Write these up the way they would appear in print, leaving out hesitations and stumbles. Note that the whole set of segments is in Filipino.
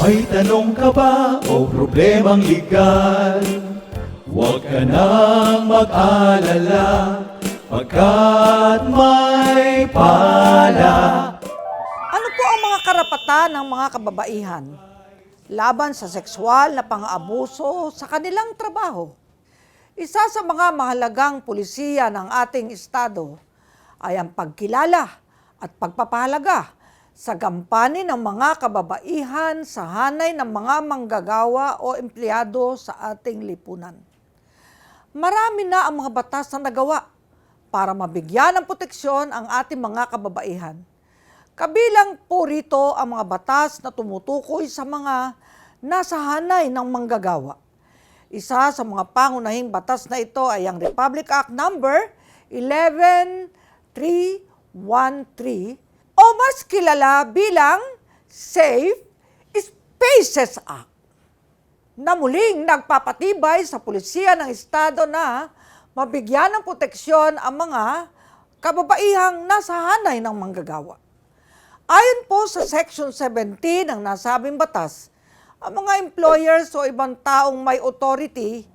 May tanong ka ba o problemang legal? Huwag ka nang mag-alala, pagkat may pala. Ano po ang mga karapatan ng mga kababaihan laban sa sexual na pang-aabuso sa kanilang trabaho? Isa sa mga mahalagang pulisiya ng ating Estado ay ang pagkilala at pagpapahalaga sa gampanin ng mga kababaihan sa hanay ng mga manggagawa o empleyado sa ating lipunan. Marami na ang mga batas na nagawa para mabigyan ng proteksyon ang ating mga kababaihan. Kabilang po rito ang mga batas na tumutukoy sa mga nasa hanay ng manggagawa. Isa sa mga pangunahing batas na ito ay ang Republic Act Number 11313 o mas kilala bilang Safe Spaces Act, na muling nagpapatibay sa pulisiya ng Estado na mabigyan ng proteksyon ang mga kababaihang nasa hanay ng manggagawa. Ayon po sa Section 17 ng nasabing batas, ang mga employers o ibang taong may authority,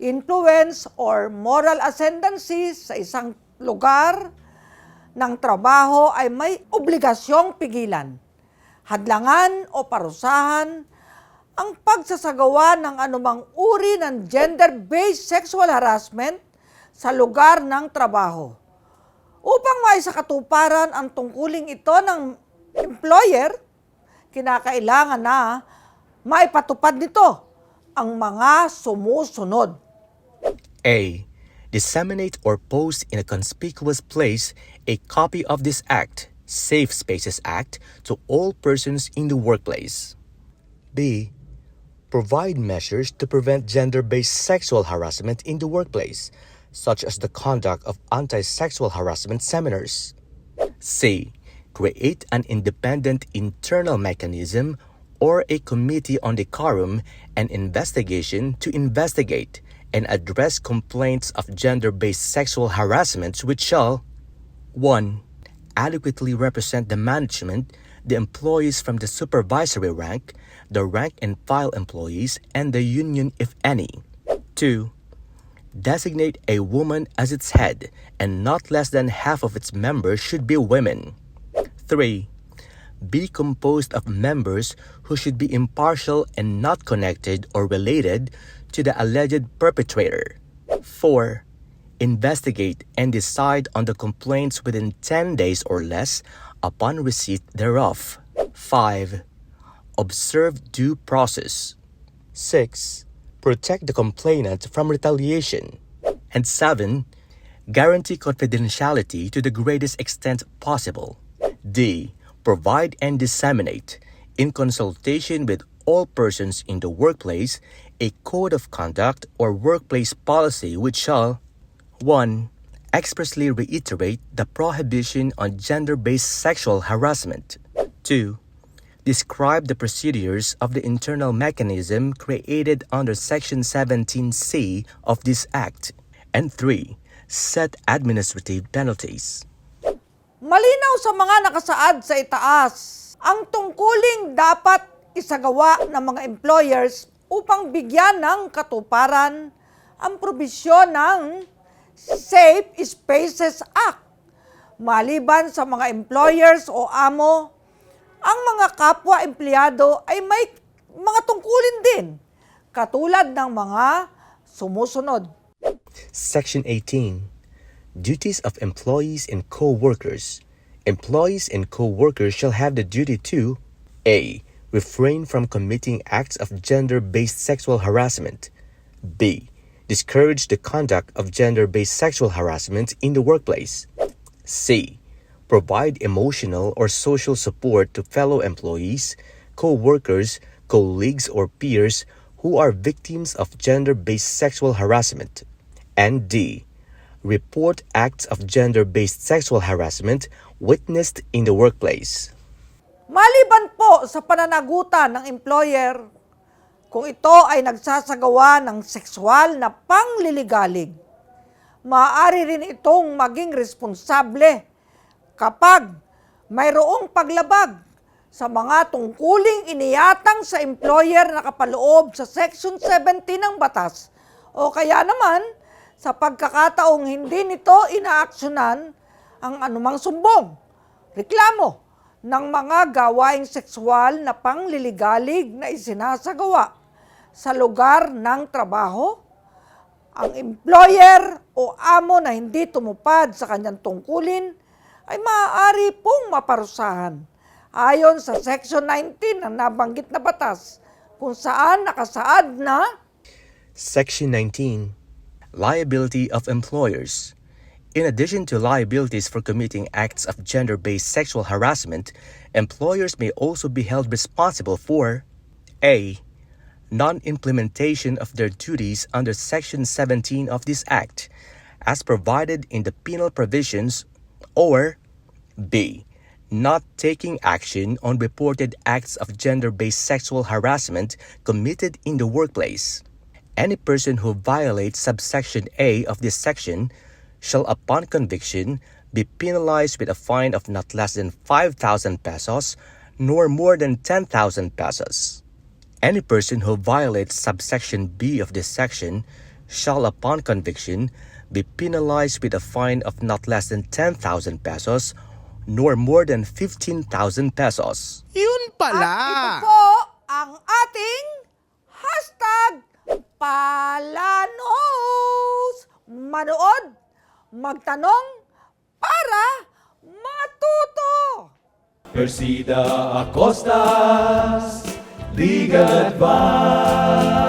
influence, or moral ascendancy sa isang lugar ng trabaho ay may obligasyong pigilan, hadlangan o parusahan ang pagsasagawa ng anumang uri ng gender-based sexual harassment sa lugar ng trabaho. Upang maisakatuparan ang tungkuling ito ng employer, kinakailangan na maipatupad nito ang mga sumusunod. A. Disseminate or post in a conspicuous place a copy of this Act, Safe Spaces Act, to all persons in the workplace. B. Provide measures to prevent gender-based sexual harassment in the workplace, such as the conduct of anti-sexual harassment seminars. C. Create an independent internal mechanism or a committee on decorum and investigation to investigate and address complaints of gender-based sexual harassment which shall 1. Adequately represent the management, the employees from the supervisory rank, the rank and file employees, and the union if any. 2. Designate a woman as its head, and not less than half of its members should be women. 3. Be composed of members who should be impartial and not connected or related to the alleged perpetrator. 4. Investigate and decide on the complaints within 10 days or less upon receipt thereof. 5. Observe due process. 6. Protect the complainant from retaliation. And 7. Guarantee confidentiality to the greatest extent possible. D. Provide and disseminate, in consultation with all persons in the workplace, a code of conduct or workplace policy which shall 1. Expressly reiterate the prohibition on gender-based sexual harassment. 2. Describe the procedures of the internal mechanism created under Section 17C of this Act. And 3. Set administrative penalties. Malinaw sa mga nakasaad sa itaas ang tungkuling dapat isagawa ng mga employers upang bigyan ng katuparan ang probisyon ng Safe Spaces Act. Maliban sa mga employers o amo, ang mga kapwa empleyado ay may mga tungkulin din, katulad ng mga sumusunod. Section 18. Duties of employees and co-workers. Employees and co-workers shall have the duty to A. Refrain from committing acts of gender-based sexual harassment. B. Discourage the conduct of gender-based sexual harassment in the workplace. C. Provide emotional or social support to fellow employees, co-workers, colleagues, or peers who are victims of gender-based sexual harassment. And D. Report acts of gender-based sexual harassment witnessed in the workplace. Maliban po sa pananagutan ng employer, kung ito ay nagsasagawa ng sexual na pangliligalig, maaari rin itong maging responsable kapag mayroong paglabag sa mga tungkuling iniyatang sa employer na kapaloob sa Section 17 ng batas o kaya naman sa pagkakataong hindi nito inaaksyonan ang anumang sumbong, reklamo ng mga gawaing sexual na pangliligalig na isinasagawa sa lugar ng trabaho, ang employer o amo na hindi tumupad sa kanyang tungkulin ay maaari pong maparusahan ayon sa Section 19 ng nabanggit na batas kung saan nakasaad na Section 19. Liability of employers. In addition to liabilities for committing acts of gender-based sexual harassment, employers may also be held responsible for A. Non-implementation of their duties under Section 17 of this Act, as provided in the penal provisions, or B. Not taking action on reported acts of gender-based sexual harassment committed in the workplace. Any person who violates subsection A of this section shall, upon conviction, be penalized with a fine of not less than 5,000 pesos nor more than 10,000 pesos. Any person who violates subsection B of this section shall, upon conviction, be penalized with a fine of not less than 10,000 pesos nor more than 15,000 pesos. Yun pala! At ito po ang ating hashtag Palanos. Manood, magtanong, para matuto. Persida Acostas, Legal Advice.